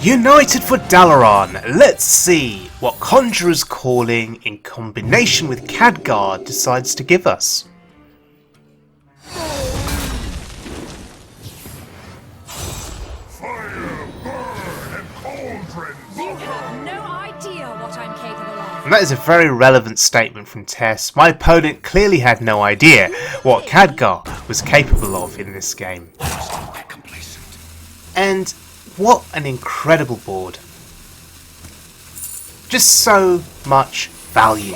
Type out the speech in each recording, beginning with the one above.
United for Dalaran, let's see what Conjurer's Calling in combination with Khadgar decides to give us. Fire, burn, and cauldrons! You have no idea what I'm capable of. And that is a very relevant statement from Tess. My opponent clearly had no idea what Khadgar was capable of in this game. And what an incredible board. Just so much value.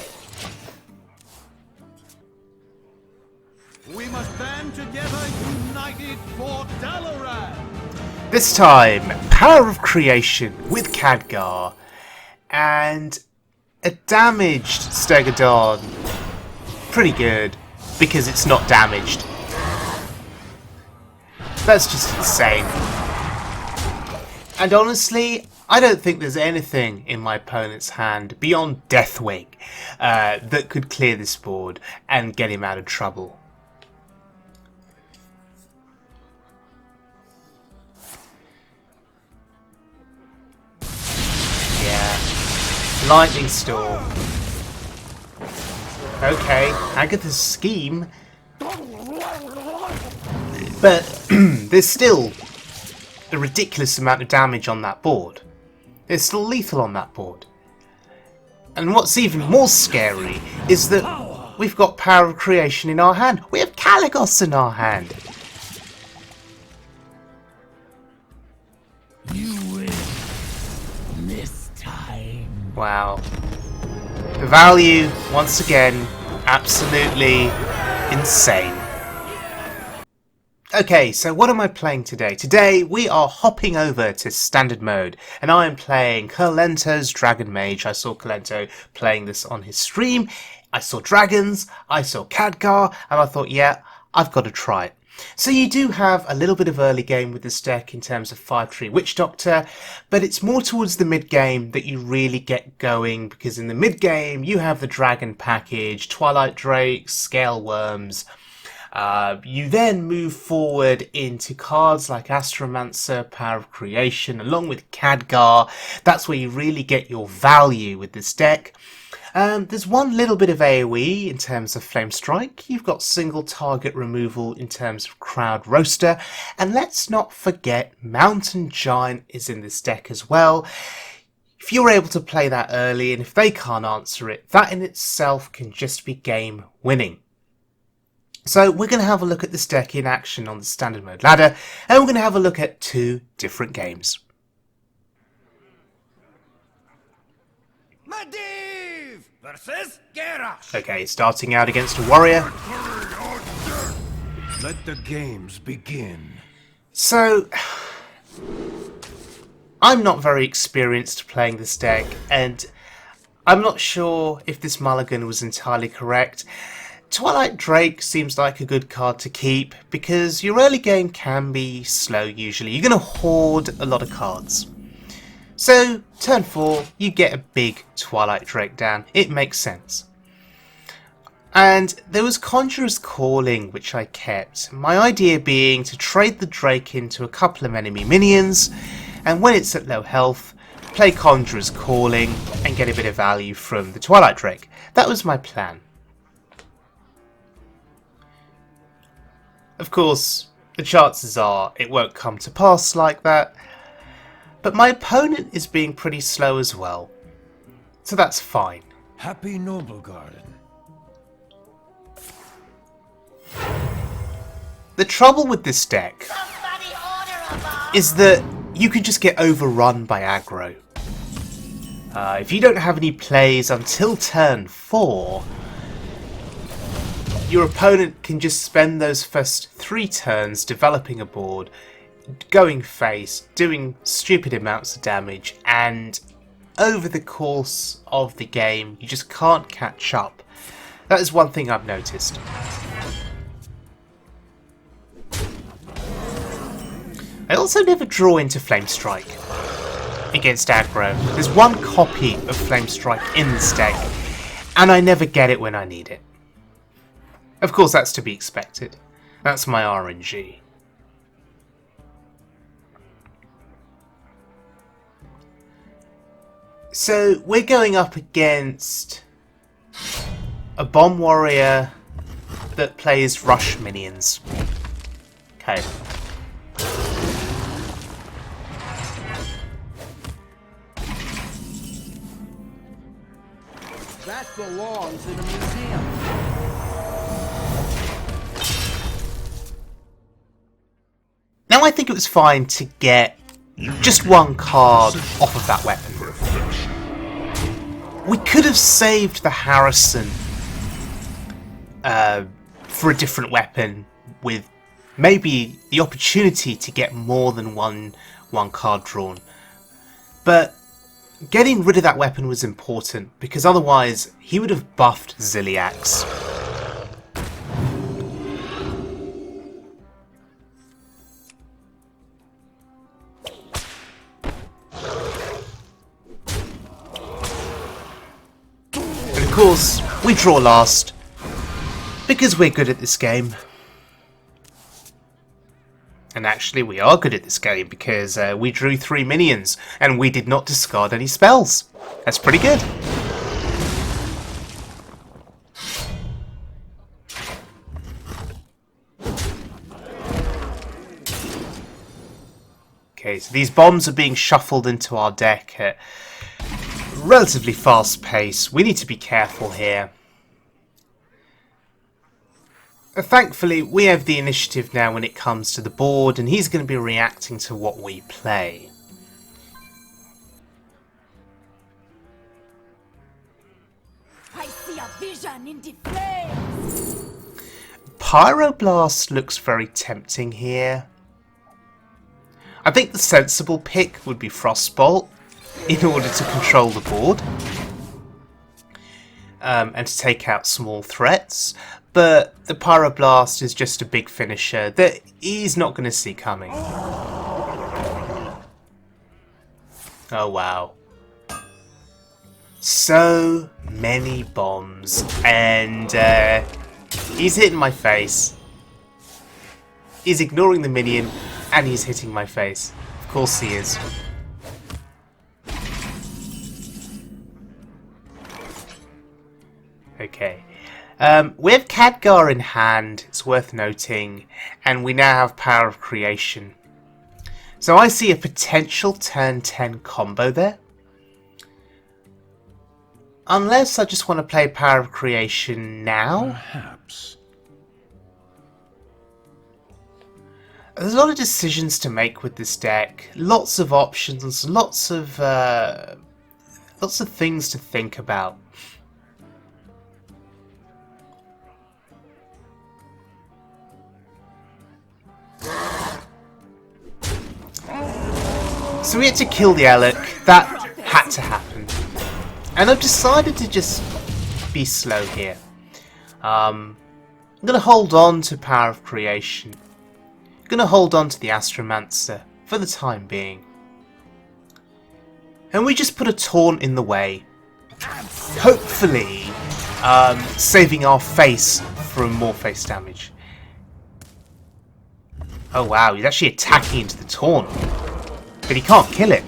We must band together, united for Dalaran. This time, Power of Creation with Khadgar. And a damaged Stegodon. Pretty good, because it's not damaged. That's just insane. And honestly, I don't think there's anything in my opponent's hand beyond Deathwing that could clear this board and get him out of trouble. Yeah. Lightning Storm. Okay, Agatha's scheme. But there's still a ridiculous amount of damage on that board. It's still lethal on that board. And what's even more scary is that we've got Power of Creation in our hand. We have Kalecgos in our hand. You win this time. Wow. The value, once again, absolutely insane. Okay, so what am I playing today? Today we are hopping over to standard mode and I am playing Kolento's Dragon Mage. I saw Kolento playing this on his stream. I saw dragons, I saw Khadgar, and I thought, yeah, I've got to try it. So you do have a little bit of early game with this deck in terms of 5-tree Witch Doctor, but it's more towards the mid game that you really get going, because in the mid game you have the Dragon package, Twilight Drakes, Scale Worms. You then move forward into cards like Astromancer, Power of Creation, along with Khadgar. That's where you really get your value with this deck. There's one little bit of AoE in terms of Flame Strike. You've got single target removal in terms of Crowd Roaster. And let's not forget Mountain Giant is in this deck as well. If you're able to play that early and if they can't answer it, that in itself can just be game winning. So we're going to have a look at this deck in action on the standard mode ladder, and we're going to have a look at two different games. Medivh versus Garrosh. Okay, starting out against a warrior. Let the games begin. So, I'm not very experienced playing this deck, and I'm not sure if this mulligan was entirely correct. Twilight Drake seems like a good card to keep because your early game can be slow usually. You're going to hoard a lot of cards. So, turn 4, you get a big Twilight Drake down. It makes sense. And there was Conjurer's Calling, which I kept. My idea being to trade the Drake into a couple of enemy minions, and when it's at low health, play Conjurer's Calling and get a bit of value from the Twilight Drake. That was my plan. Of course, the chances are it won't come to pass like that, but my opponent is being pretty slow as well, so that's fine. Happy Noble Garden. The trouble with this deck is that you can just get overrun by aggro. If you don't have any plays until turn 4, your opponent can just spend those first 3 turns developing a board, going face, doing stupid amounts of damage, and over the course of the game you just can't catch up. That is one thing I've noticed. I also never draw into Flame Strike against aggro. There's one copy of Flame Strike in this deck, and I never get it when I need it. Of course, that's to be expected. That's my RNG. So we're going up against a bomb warrior that plays rush minions. Okay. That belongs in a museum. Now I think it was fine to get just one card off of that weapon. We could have saved the Harrison for a different weapon with maybe the opportunity to get more than one card drawn. But getting rid of that weapon was important because otherwise he would have buffed Ziliax. And of course, we draw last because we're good at this game. And actually we are good at this game because we drew 3 minions and we did not discard any spells. That's pretty good. Okay, so these bombs are being shuffled into our deck at relatively fast pace. We need to be careful here. Thankfully, we have the initiative now when it comes to the board, and he's going to be reacting to what we play. I see a vision in the flames. Pyroblast looks very tempting here. I think the sensible pick would be Frostbolt in order to control the board and to take out small threats. But the Pyroblast is just a big finisher that he's not going to see coming. Oh wow. So many bombs, and he's hitting my face. He's ignoring the minion, and he's hitting my face. Of course he is. Okay. We have Khadgar in hand, it's worth noting, and we now have Power of Creation. So I see a potential turn 10 combo there. Unless I just want to play Power of Creation now. Perhaps. There's a lot of decisions to make with this deck. Lots of options, lots of things to think about. So we had to kill the Alec. That had to happen. And I've decided to just be slow here. I'm going to hold on to Power of Creation. I'm going to hold on to the Astromancer for the time being. And we just put a taunt in the way. Hopefully saving our face from more face damage. Oh wow, he's actually attacking into the taunt. But he can't kill it.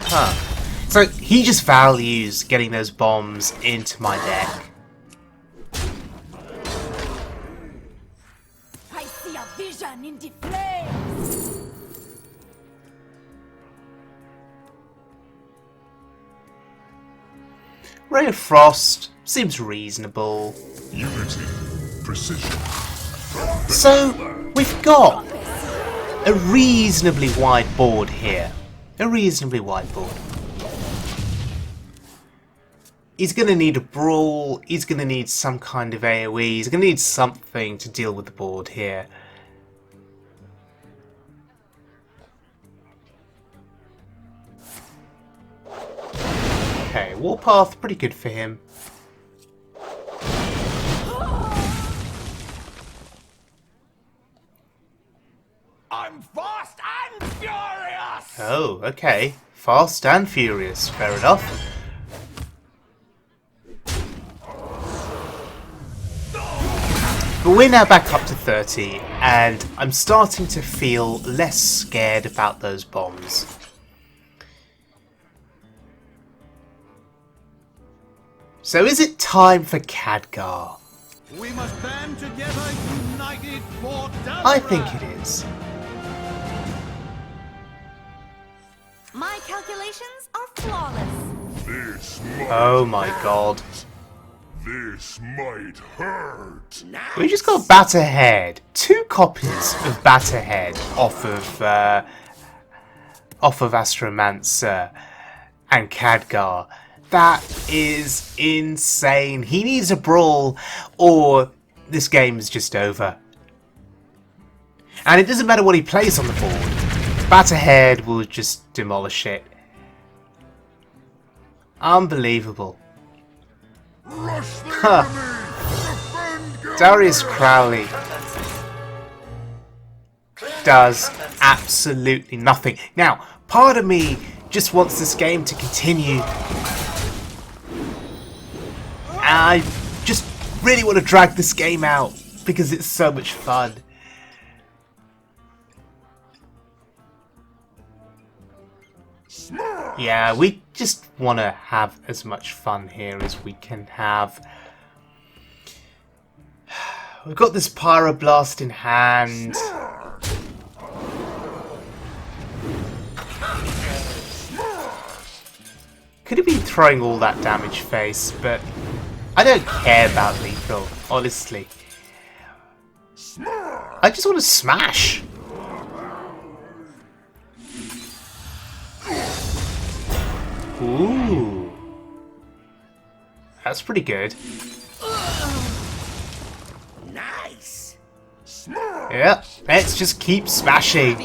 Huh. So he just values getting those bombs into my deck. I see a vision in the flames. Ray of Frost seems reasonable. Unity. Precision. So we've got a reasonably wide board here. A reasonably wide board. He's going to need a brawl, he's going to need some kind of AoE, he's going to need something to deal with the board here. Okay, Warpath, pretty good for him. I'm fast and furious! Oh, okay. Fast and furious, fair enough. But we're now back up to 30, and I'm starting to feel less scared about those bombs. So is it time for Khadgar? We must band together, united for I think it is. My calculations are flawless. This might, Oh my god. this might hurt. We just got Batterhead. 2 copies of Batterhead off of Astromancer and Khadgar. That is insane. He needs a brawl or this game is just over. And it doesn't matter what he plays on the board. Batterhead will just demolish it. Unbelievable. Rush the Huh. enemy! Defend Darius Crowley does absolutely nothing. Now, part of me just wants this game to continue. I just really want to drag this game out because it's so much fun. Yeah, we just want to have as much fun here as we can have. We've got this Pyroblast in hand. Could have been throwing all that damage face, but I don't care about lethal, honestly. I just want to smash. Ooh. That's pretty good. Nice. Yep, let's just keep smashing.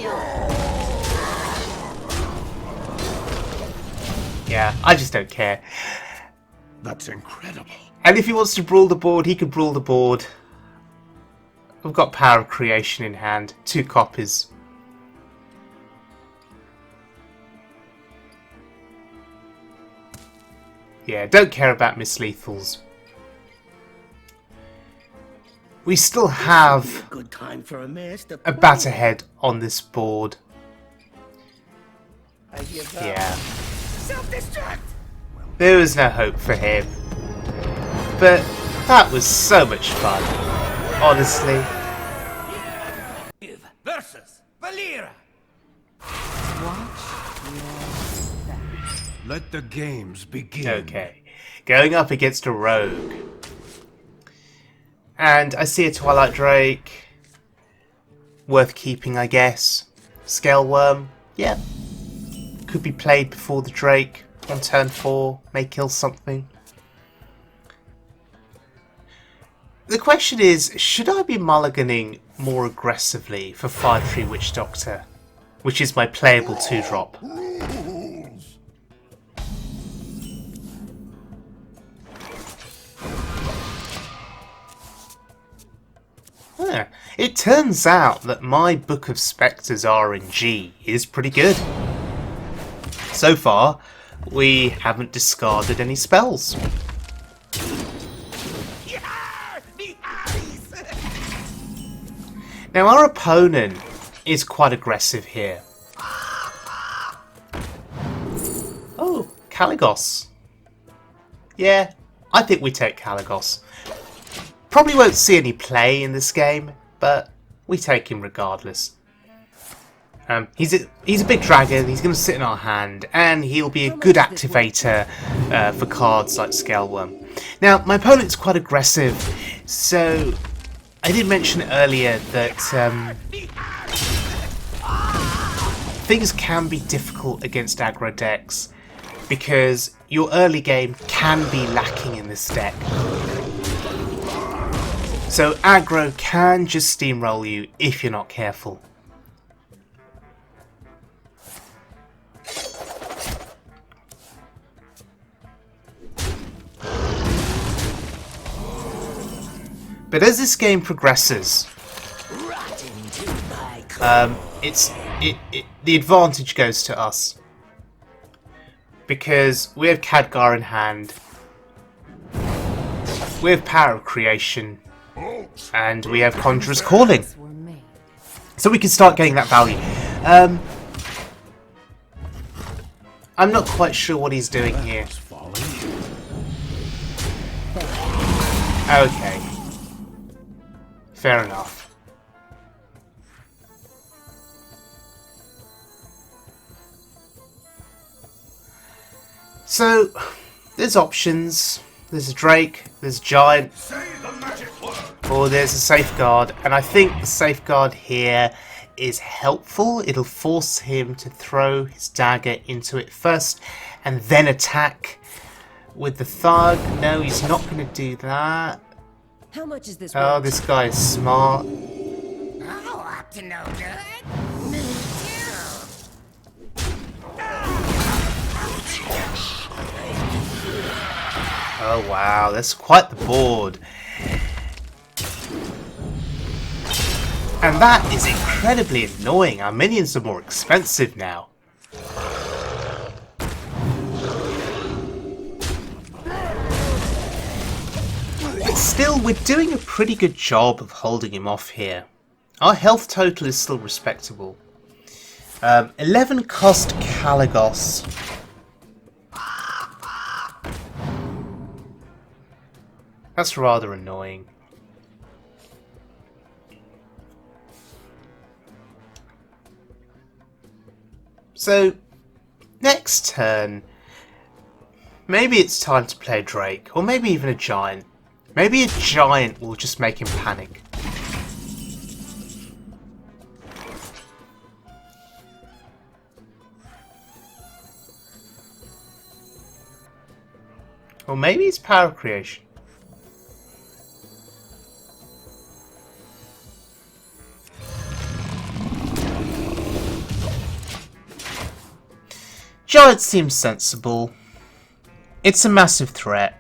Yeah, I just don't care. That's incredible. And if he wants to brawl the board, he can brawl the board. We've got Power of Creation in hand. 2 copies. Yeah, don't care about mislethals. We still have Good time for a master. a Batterhead on this board. I give up. Yeah, Self-destruct. there was no hope for him. But that was so much fun, honestly. Versus Valera. Let the games begin. Okay, going up against a rogue. And I see a Twilight Drake. Worth keeping, I guess. Scale Worm, yeah. Could be played before the Drake on turn 4, may kill something. The question is, should I be mulliganing more aggressively for 5/3 Witch Doctor, which is my playable 2-drop? It turns out that my Book of Spectres RNG is pretty good. So far, we haven't discarded any spells. Now our opponent is quite aggressive here. Oh, Caligos. Yeah, I think we take Caligos. Probably won't see any play in this game, but we take him regardless. He's a big dragon, he's going to sit in our hand, and he'll be a good activator for cards like Scaleworm. Now, my opponent's quite aggressive, so I did mention earlier that things can be difficult against aggro decks, because your early game can be lacking in this deck. So aggro can just steamroll you if you're not careful. But as this game progresses, the advantage goes to us. Because we have Khadgar in hand, we have Power of Creation, And we have Conjurer's Calling. Were made. So we can start getting that value. I'm not quite sure what he's doing here. Okay. Fair enough. So, there's options. There's a Drake, there's a Giant, or there's a Safeguard. And I think the Safeguard here is helpful. It'll force him to throw his dagger into it first and then attack with the Thug. No, he's not going to do that. How much is this? Oh, worth? this guy is smart. Oh, up to no good. Me too. Oh wow, that's quite the board. And that is incredibly annoying. Our minions are more expensive now. But still, we're doing a pretty good job of holding him off here. Our health total is still respectable. 11 cost Caligos. That's rather annoying. So, next turn, maybe it's time to play a Drake, or maybe even a Giant. Maybe a Giant will just make him panic. Or maybe it's Power Creation. Giant seems sensible. It's a massive threat.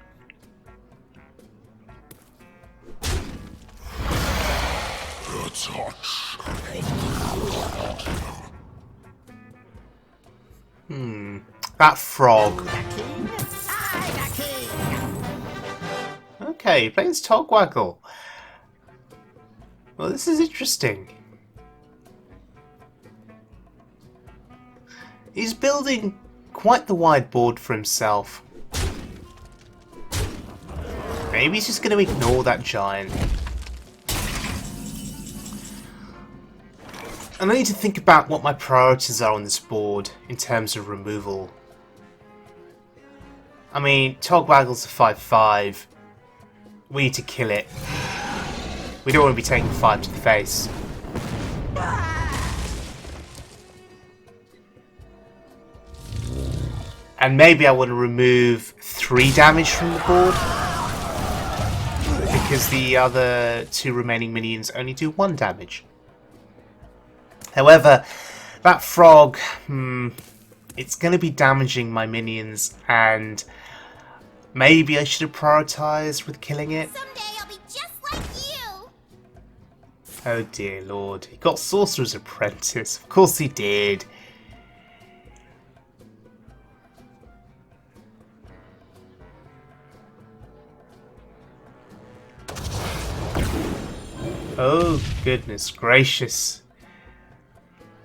That frog. Okay, he plays Togwaggle. Well, this is interesting. He's building quite the wide board for himself. Maybe he's just going to ignore that Giant. And I need to think about what my priorities are on this board in terms of removal. I mean, Togwaggle's a 5/5. We need to kill it. We don't want to be taking 5 to the face. And maybe I want to remove 3 damage from the board, because the other 2 remaining minions only do 1 damage. However, that frog, it's going to be damaging my minions, and maybe I should have prioritized with killing it. Someday I'll be just like you. Oh dear lord, he got Sorcerer's Apprentice. Of course he did. Oh goodness gracious.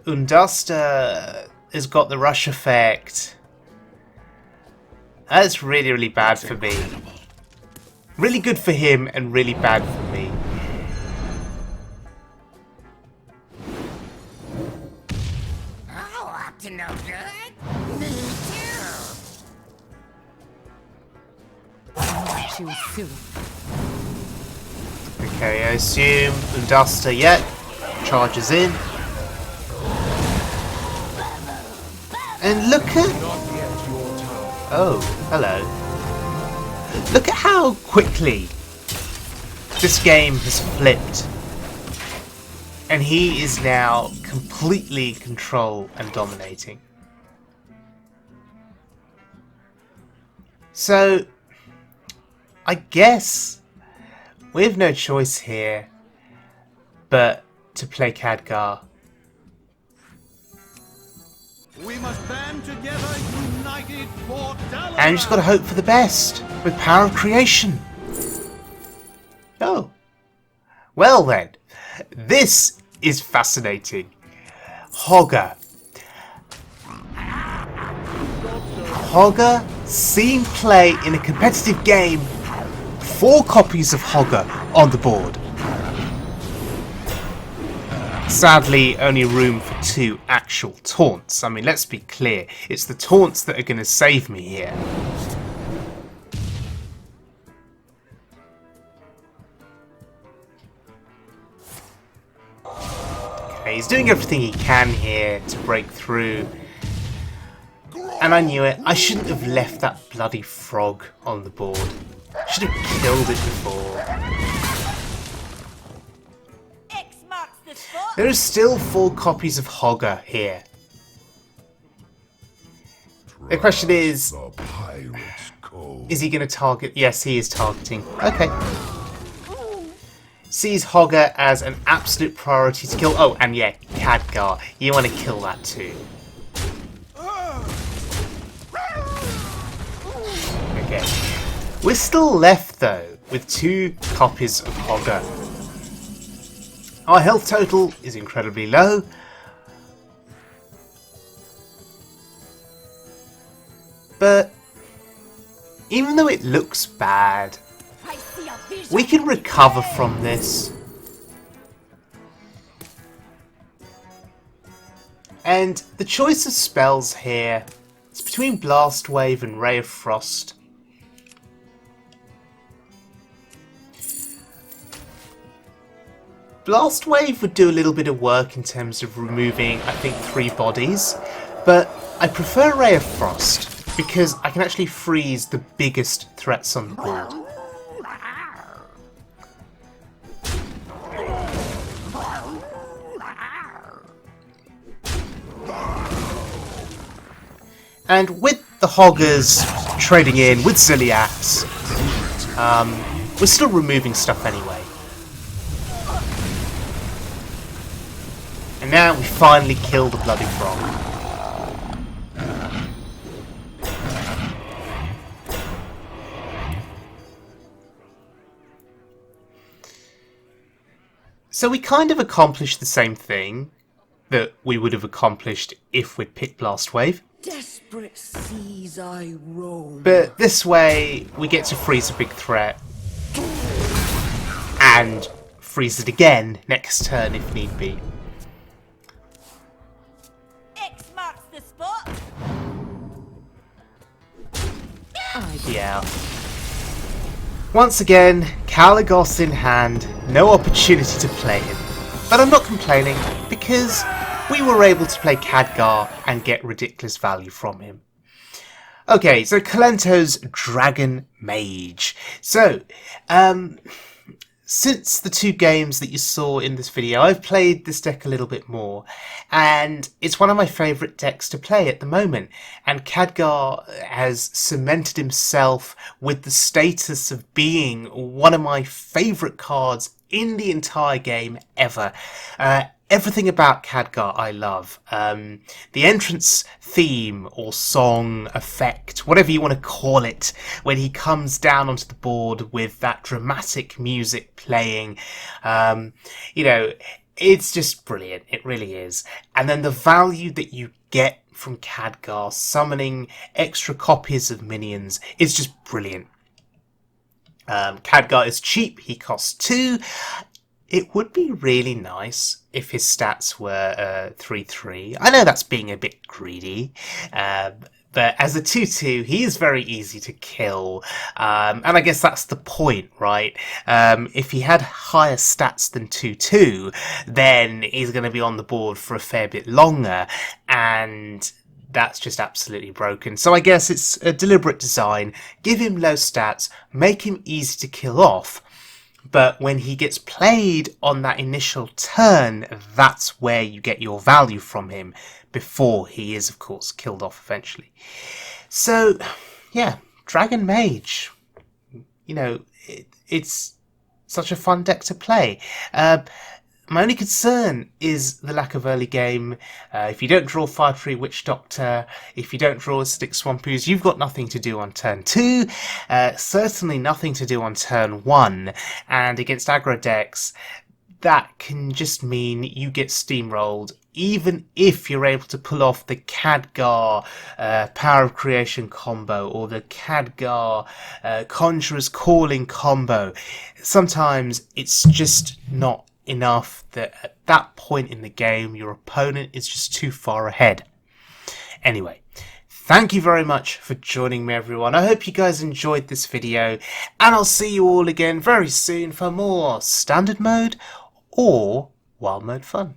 Unduster has got the rush effect. That's really, really bad for me. Really good for him and really bad for me. Oh, up to no good. Me too. Too soon. Okay, I assume Unduster yet charges in. And look at... Oh, hello. Look at how quickly this game has flipped. And he is now completely in control and dominating. So, I guess we have no choice here but to play Khadgar. We must band together, united for Dalaran. And you just got to hope for the best with Power of Creation. Oh, Well then, this is fascinating. Hogger. Hogger, seen play in a competitive game. 4 copies of Hogger on the board. Sadly, only room for 2 actual taunts. I mean, let's be clear, it's the taunts that are going to save me here. Okay, he's doing everything he can here to break through. And I knew it. I shouldn't have left that bloody frog on the board. Should have killed it before. X marks the spot. There are still 4 copies of Hogger here. The question is The pirate's code. he going to target? Yes, he is targeting. Okay. Sees Hogger as an absolute priority to kill. Oh, and yeah, Khadgar. You want to kill that too. Okay. We're still left, though, with 2 copies of Hogger. Our health total is incredibly low. But even though it looks bad, I see a vision. we can recover from this. And the choice of spells here is between Blast Wave and Ray of Frost. Blast Wave would do a little bit of work in terms of removing, I think, 3 bodies, but I prefer Ray of Frost because I can actually freeze the biggest threats on the board. And with the Hoggers trading in with Ziliax, we're still removing stuff anyway. And now we finally kill the bloody frog. So we kind of accomplished the same thing that we would have accomplished if we'd picked Blast Wave. Desperate seas I roam. But this way, we get to freeze a big threat. And freeze it again next turn if need be. X marks the spot. Yeah. Once again, Kalagos in hand, no opportunity to play him. But I'm not complaining, because we were able to play Khadgar and get ridiculous value from him. Okay, so Kolento's Dragon Mage. So, since the 2 games that you saw in this video, I've played this deck a little bit more, and it's one of my favourite decks to play at the moment. And Khadgar has cemented himself with the status of being one of my favourite cards in the entire game ever. Everything about Khadgar I love. The entrance theme or song effect, whatever you want to call it, when he comes down onto the board with that dramatic music playing, you know, it's just brilliant. It really is. And then the value that you get from Khadgar summoning extra copies of minions is just brilliant. Khadgar is cheap. He costs 2. It would be really nice if his stats were 3/3. I know that's being a bit greedy, but as a 2/2, he is very easy to kill. And I guess that's the point, right? If he had higher stats than 2/2, then he's going to be on the board for a fair bit longer, and that's just absolutely broken. So I guess it's a deliberate design. Give him low stats, make him easy to kill off. But when he gets played on that initial turn, that's where you get your value from him, before he is, of course, killed off eventually. So, yeah, Dragon Mage. You know, it's such a fun deck to play. My only concern is the lack of early game. If you don't draw Fire Tree Witch Doctor, if you don't draw Acidic Swampooze, you've got nothing to do on turn 2. Certainly nothing to do on turn 1. And against aggro decks, that can just mean you get steamrolled, even if you're able to pull off the Khadgar Power of Creation combo or the Khadgar Conjurer's Calling combo. Sometimes it's just not enough, that at that point in the game your opponent is just too far ahead. Anyway, thank you very much for joining me, everyone. I hope you guys enjoyed this video, and I'll see you all again very soon for more Standard Mode or Wild Mode fun.